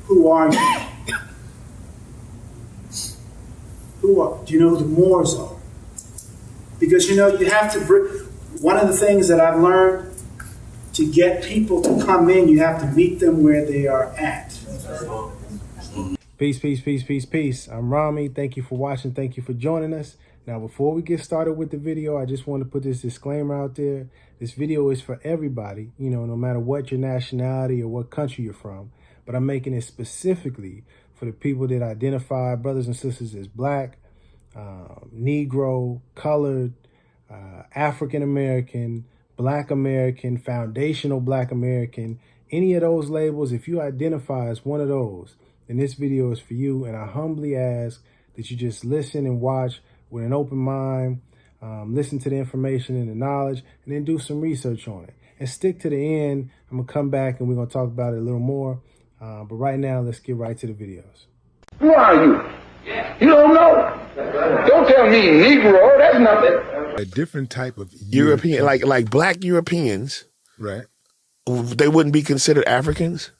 Who are you? Do you know who the Moors are? Because you have to bring, one of the things that I've learned, to get people to come in, you have to meet them where they are at. Peace, peace, peace, peace, peace. I'm Rami. Thank you for watching. Thank you for joining us. Now, before we get started with the video, I just want to put this disclaimer out there. This video is for everybody, no matter what your nationality or what country you're from. But I'm making it specifically for the people that identify brothers and sisters as Black, Negro, colored, African American, Black American, foundational Black American, any of those labels. If you identify as one of those, then this video is for you. And I humbly ask that you just listen and watch with an open mind, listen to the information and the knowledge, and then do some research on it. And stick to the end. I'm going to come back and we're going to talk about it a little more. But right now, let's get right to the videos. Who are you? You don't know. Don't tell me Negro. That's nothing. A different type of European, like Black Europeans, right? They wouldn't be considered Africans.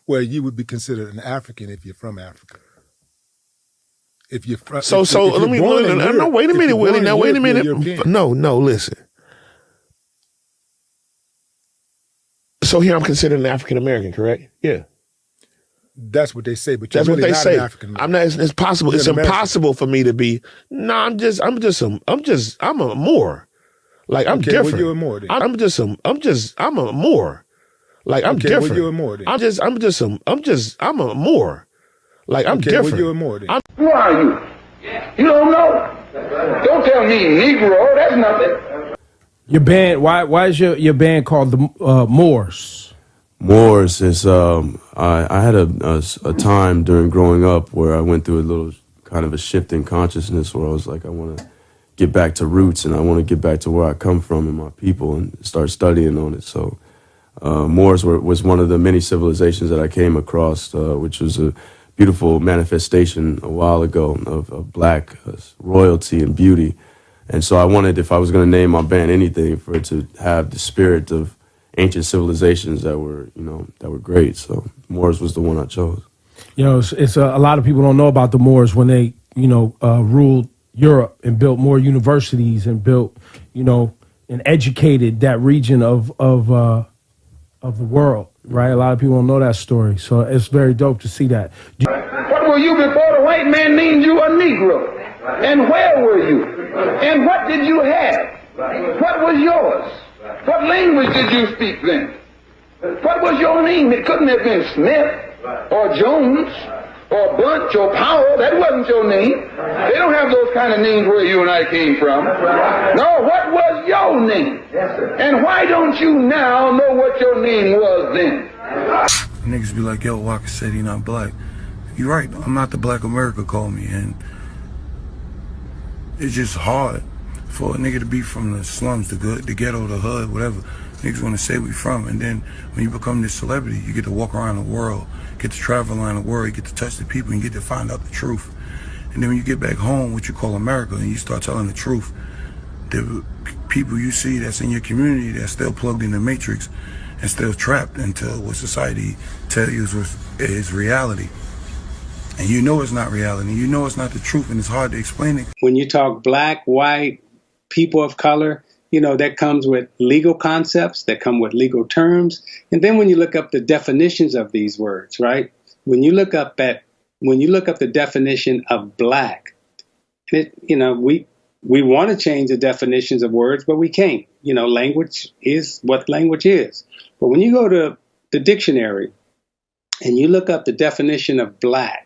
Well, you would be considered an African if you're from Africa. If you're from, let me. No, wait a minute, Willie. Now, wait a minute. No, listen. So here I'm considered an African American, correct? Yeah. That's what they say, but you're that's really what they not say. An African American. I'm not. It's possible. It's impossible for me to be. No, I'm a Moor. Like I'm okay, different. Well, you're a Moor then. I'm a Moor. Like I'm okay, different. Well, you're a Moor then. I'm a Moor. Like I'm okay, different. Well, you're a Moor then. Who are you? You don't know. Don't tell me Negro. That's nothing. Your band, why is your band called the Moors? Moors is I had a time during growing up where I went through a little kind of a shift in consciousness where I was like, I want to get back to roots and I want to get back to where I come from and my people and start studying on it. So Moors was one of the many civilizations that I came across, which was a beautiful manifestation a while ago of Black royalty and beauty. And so I wanted, if I was going to name my band anything, for it to have the spirit of ancient civilizations that were, that were great. So Moors was the one I chose. It's a lot of people don't know about the Moors when they, ruled Europe and built more universities and built, and educated that region of the world, right? A lot of people don't know that story. So it's very dope to see that. What were you before the white man named you a Negro? And where were you? And what did you have? What was yours? What language did you speak then? What was your name? It couldn't have been Smith or Jones or Bunch or Powell. That wasn't your name. They don't have those kind of names where you and I came from. No, what was your name? And why don't you now know what your name was then? Niggas be like, yo, Walker said he not Black. You're right, I'm not the Black America call me, and it's just hard for a nigga to be from the slums, the ghetto, the hood, whatever. Niggas want to say we from. And then when you become this celebrity, you get to walk around the world, get to travel around the world, you get to touch the people, and you get to find out the truth. And then when you get back home, what you call America, and you start telling the truth, the people you see that's in your community that's still plugged in the matrix and still trapped into what society tells you is reality. And you know it's not reality, you know it's not the truth, and it's hard to explain it. When you talk Black, white, people of color, that comes with legal concepts, that come with legal terms. And then when you look up the definitions of these words, right? When you look up the definition of Black, we want to change the definitions of words, but we can't. Language is what language is. But when you go to the dictionary and you look up the definition of Black,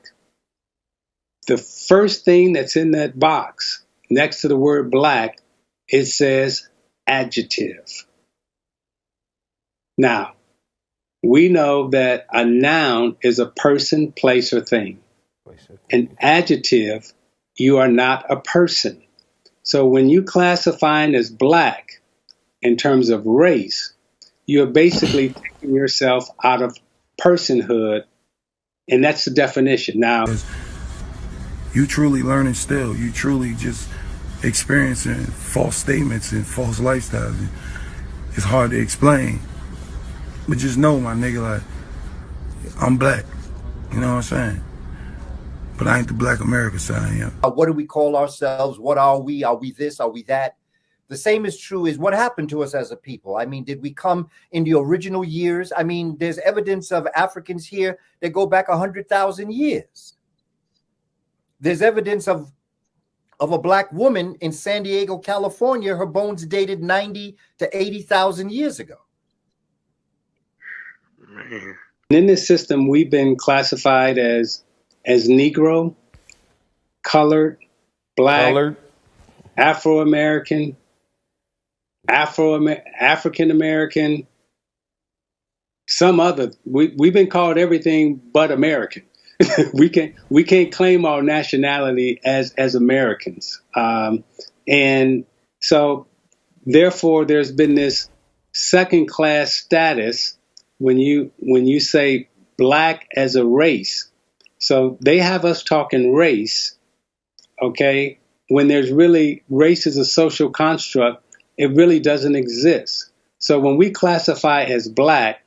the first thing that's in that box next to the word Black, it says adjective. Now, we know that a noun is a person, place, or thing. An adjective, you are not a person. So when you classifying as Black in terms of race, you're basically taking yourself out of personhood, and that's the definition. Now, you truly learning still. You truly just experiencing false statements and false lifestyles. It's hard to explain. But just know, my nigga, like, I'm black. You know what I'm saying? But I ain't the black America side, yeah. What do we call ourselves? What are we? Are we this? Are we that? The same is true is what happened to us as a people. I mean, did we come in the original years? I mean, there's evidence of Africans here that go back 100,000 years. There's evidence of a black woman in San Diego, California. Her bones dated 90 to 80,000 years ago. Man. In this system, we've been classified as Negro, colored, black, Afro-American, African-American, some other. We've been called everything but American. we can't claim our nationality as Americans. And so therefore there's been this second class status when you say black as a race. So they have us talking race, okay, when there's really race is a social construct. It really doesn't exist. So when we classify as black,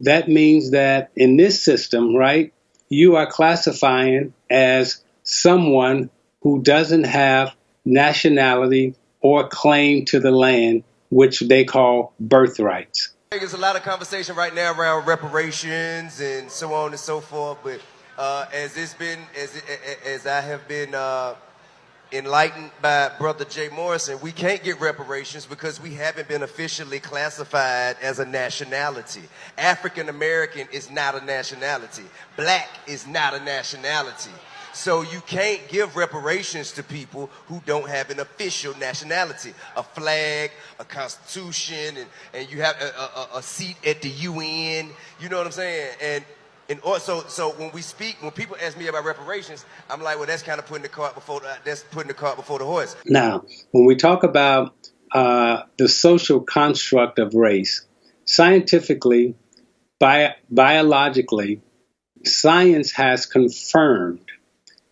that means that in this system, right, you are classifying as someone who doesn't have nationality or claim to the land, which they call birthrights. There's a lot of conversation right now around reparations and so on and so forth, but as I have been enlightened by Brother Jay Morrison, we can't get reparations because we haven't been officially classified as a nationality. African American is not a nationality. Black is not a nationality. So you can't give reparations to people who don't have an official nationality, a flag, a constitution, and you have a seat at the UN. You know what I'm saying? And also, so when people ask me about reparations, I'm like, well, that's kind of putting the cart before the horse. Now, when we talk about the social construct of race, scientifically, biologically, science has confirmed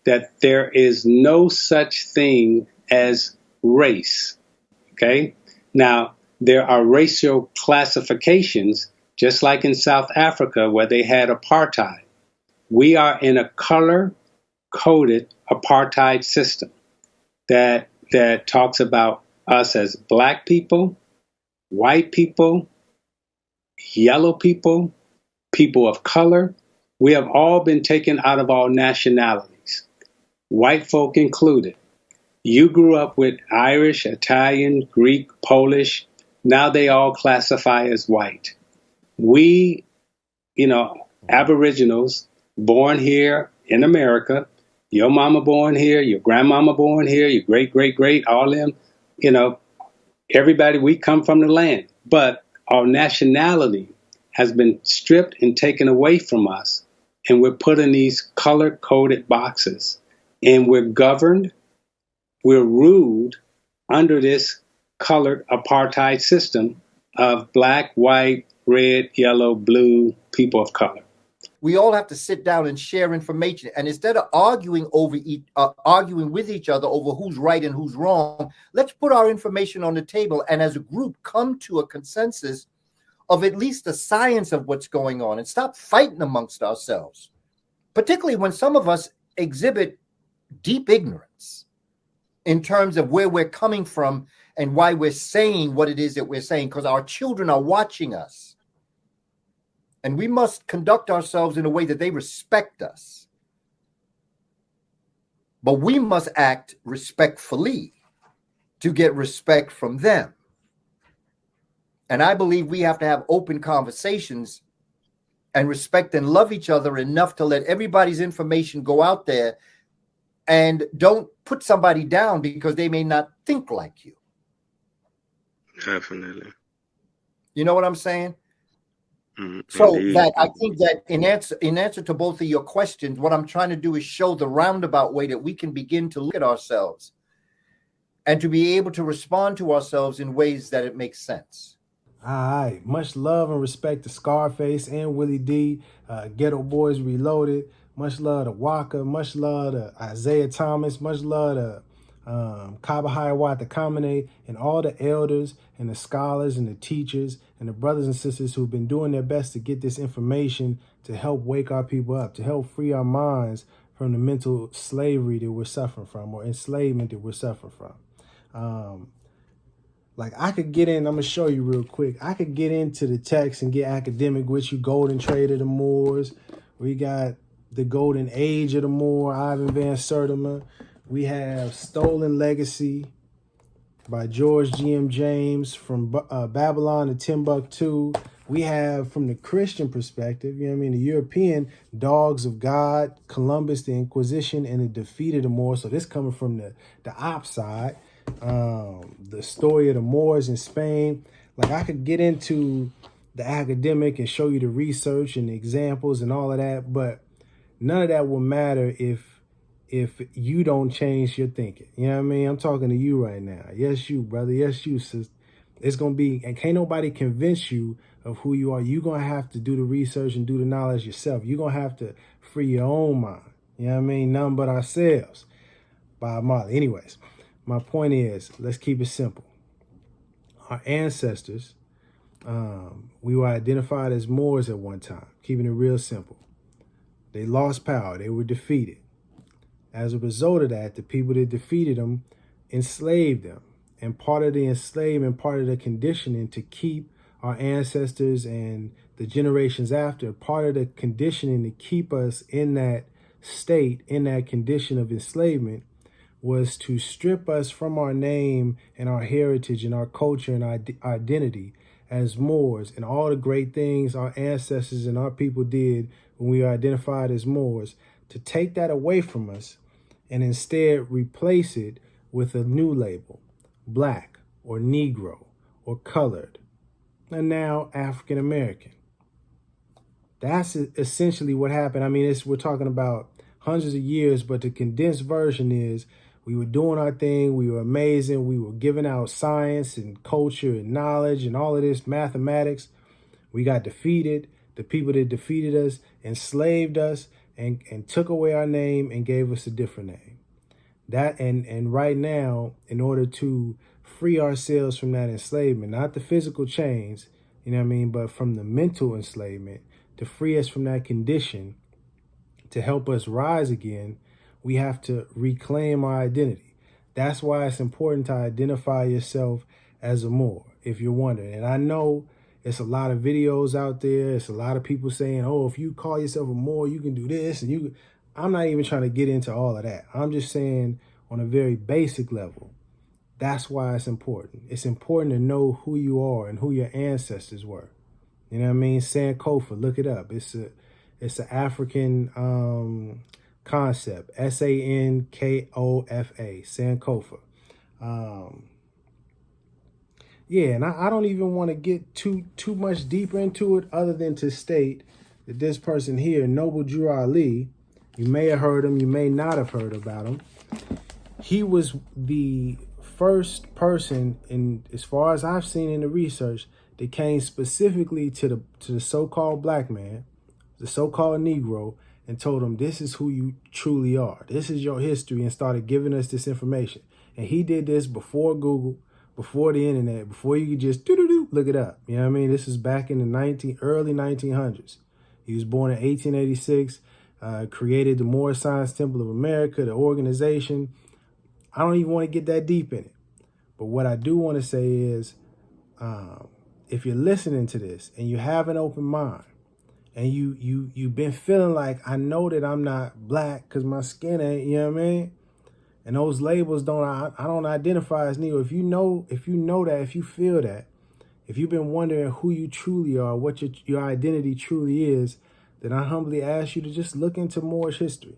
that there is no such thing as race. Okay? Now, there are racial classifications, just like in South Africa where they had apartheid. We are in a color-coded apartheid system that talks about us as black people, white people, yellow people, people of color. We have all been taken out of our nationalities, white folk included. You grew up with Irish, Italian, Greek, Polish. Now they all classify as white. We, Aboriginals, born here in America, your mama born here, your grandmama born here, your great, all them, everybody, we come from the land. But our nationality has been stripped and taken away from us. And we're put in these color-coded boxes. And we're governed, we're ruled under this colored apartheid system of black, white, red, yellow, blue, people of color. We all have to sit down and share information. And instead of arguing with each other over who's right and who's wrong, let's put our information on the table and as a group come to a consensus of at least the science of what's going on and stop fighting amongst ourselves, particularly when some of us exhibit deep ignorance in terms of where we're coming from and why we're saying what it is that we're saying, because our children are watching us. And we must conduct ourselves in a way that they respect us. But we must act respectfully to get respect from them. And I believe we have to have open conversations and respect and love each other enough to let everybody's information go out there and don't put somebody down because they may not think like you. Definitely. You know what I'm saying? So indeed. That I think that in answer to both of your questions, what I'm trying to do is show the roundabout way that we can begin to look at ourselves and to be able to respond to ourselves in ways that it makes sense. All right. Much love and respect to Scarface and Willie D, Ghetto Boys Reloaded. Much love to Waka. Much love to Isiah Thomas. Much love to Kaba Kamene and all the elders and the scholars and the teachers and the brothers and sisters who've been doing their best to get this information to help wake our people up, to help free our minds from the mental slavery that we're suffering from, or enslavement that we're suffering from. Like I could get in, I'm gonna show you real quick. I could get into the text and get academic with you. Golden Trade of the Moors. We got the Golden Age of the Moor, Ivan Van Sertima. We have Stolen Legacy by George G.M. James, From Babylon to Timbuktu. We have, from the Christian perspective, you know what I mean, the European, Dogs of God, Columbus, the Inquisition, and the Defeat of the Moors. So this coming from the op side. The story of the Moors in Spain. Like I could get into the academic and show you the research and the examples and all of that, but none of that will matter if you don't change your thinking. You know what I mean? I'm talking to you right now. Yes, you, brother. Yes, you, sis. It's going to be, and can't nobody convince you of who you are. You're going to have to do the research and do the knowledge yourself. You're going to have to free your own mind. You know what I mean? None but ourselves. Bob Marley. Anyways, my point is, let's keep it simple. Our ancestors, we were identified as Moors at one time, keeping it real simple. They lost power. They were defeated. As a result of that, the people that defeated them enslaved them. And part of the enslavement, part of the conditioning to keep our ancestors and the generations after, part of the conditioning to keep us in that state, in that condition of enslavement, was to strip us from our name and our heritage and our culture and our identity as Moors and all the great things our ancestors and our people did when we were identified as Moors, to take that away from us and instead replace it with a new label, Black or Negro or colored, and now African American. That's essentially what happened. I mean, we're talking about hundreds of years, but the condensed version is we were doing our thing, we were amazing, we were giving out science and culture and knowledge and all of this, mathematics. We got defeated. The people that defeated us enslaved us and took away our name and gave us a different name. That and right now, in order to free ourselves from that enslavement, not the physical chains, you know what I mean, but from the mental enslavement, to free us from that condition, to help us rise again, we have to reclaim our identity. That's why it's important to identify yourself as a Moor, if you're wondering. And I know it's a lot of videos out there. It's a lot of people saying, oh, if you call yourself a Moor, you can do this. And I'm not even trying to get into all of that. I'm just saying on a very basic level, that's why it's important. It's important to know who you are and who your ancestors were. You know what I mean? Sankofa, look it up. It's an African concept. Sankofa. Sankofa. Yeah, and I don't even want to get too much deeper into it, other than to state that this person here, Noble Drew Ali, you may have heard him, you may not have heard about him. He was the first person, in as far as I've seen in the research, that came specifically to the so-called black man, the so-called Negro, and told him, this is who you truly are. This is your history, and started giving us this information. And he did this before Google, before the internet, before you could just look it up. You know what I mean? This is back in the early 1900s. He was born in 1886, created the Moorish Science Temple of America, the organization. I don't even want to get that deep in it. But what I do want to say is, if you're listening to this and you have an open mind, and you've been feeling like, I know that I'm not black because my skin ain't, you know what I mean? And those labels I don't identify as Negro. If you know that, if you feel that, if you've been wondering who you truly are, what your identity truly is, then I humbly ask you to just look into Moorish history.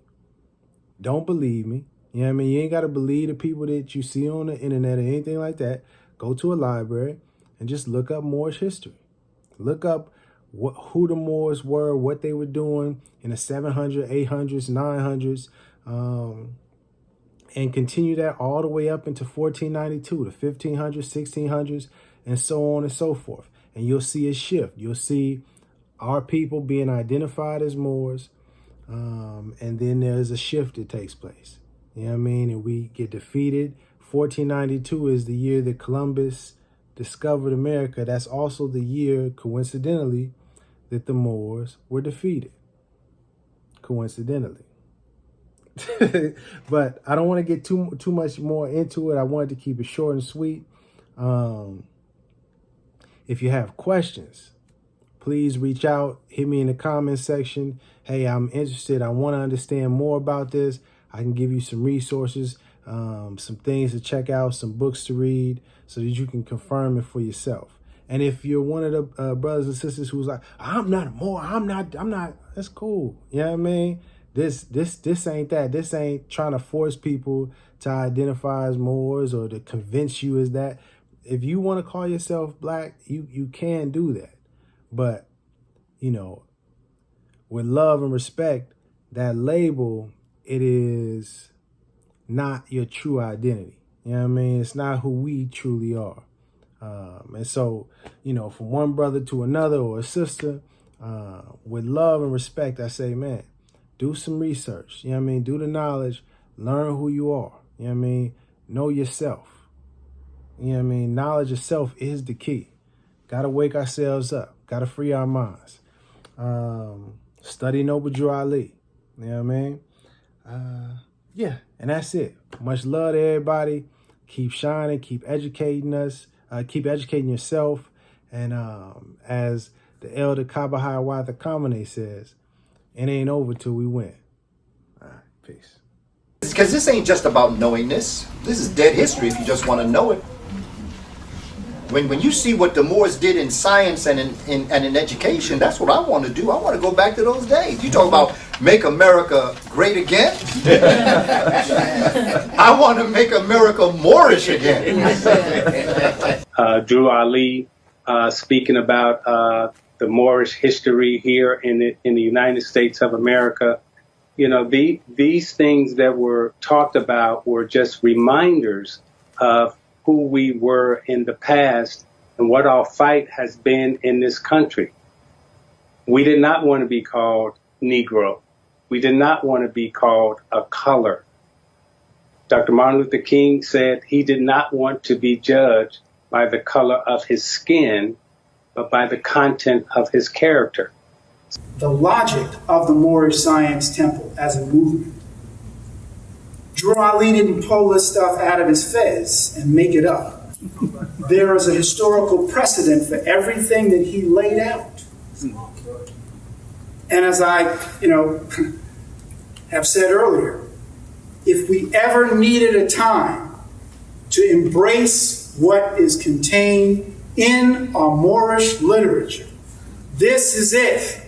Don't believe me. You know what I mean? You ain't got to believe the people that you see on the internet or anything like that. Go to a library and just look up Moorish history. Look up who the Moors were, what they were doing in the 700s, 800s, 900s, and continue that all the way up into 1492, the 1500s, 1600s, and so on and so forth. And you'll see a shift. You'll see our people being identified as Moors, and then there's a shift that takes place. You know what I mean? And we get defeated. 1492 is the year that Columbus discovered America, that's also the year, coincidentally, that the Moors were defeated. Coincidentally. But I don't want to get too much more into it. I wanted to keep it short and sweet. If you have questions, please reach out. Hit me in the comments section. Hey, I'm interested. I want to understand more about this. I can give you some resources, some things to check out, some books to read, so that you can confirm it for yourself. And if you're one of the brothers and sisters who's like, I'm not a Moor, I'm not, that's cool. You know what I mean? This ain't that. This ain't trying to force people to identify as Moors or to convince you as that. If you want to call yourself black, you can do that. But, you know, with love and respect, that label, it is not your true identity. You know what I mean? It's not who we truly are. And so, you know, from one brother to another or a sister, with love and respect, I say, man, do some research. You know what I mean? Do the knowledge, learn who you are. You know what I mean? Know yourself. You know what I mean? Knowledge of self is the key. Got to wake ourselves up. Got to free our minds. Study Noble Drew Ali. You know what I mean? Yeah, and that's it. Much love to everybody. Keep shining. Keep educating us. Keep educating yourself. And as the elder Kaba Kamene says, it ain't over till we win. All right, peace. Because this ain't just about knowing this. This is dead history if you just want to know it. When you see what the Moors did in science and in education, that's what I want to do. I want to go back to those days. You talk about make America great again? I want to make America Moorish again. Drew Ali speaking about the Moorish history here in the United States of America. You know, these things that were talked about were just reminders of who we were in the past and what our fight has been in this country. We did not want to be called Negro. We did not want to be called a color. Dr. Martin Luther King said he did not want to be judged by the color of his skin, but by the content of his character. The logic of the Moorish Science Temple as a movement. Drew Ali didn't pull this stuff out of his fez and make it up. There is a historical precedent for everything that he laid out. And as I, have said earlier, if we ever needed a time to embrace what is contained in our Moorish literature, this is it.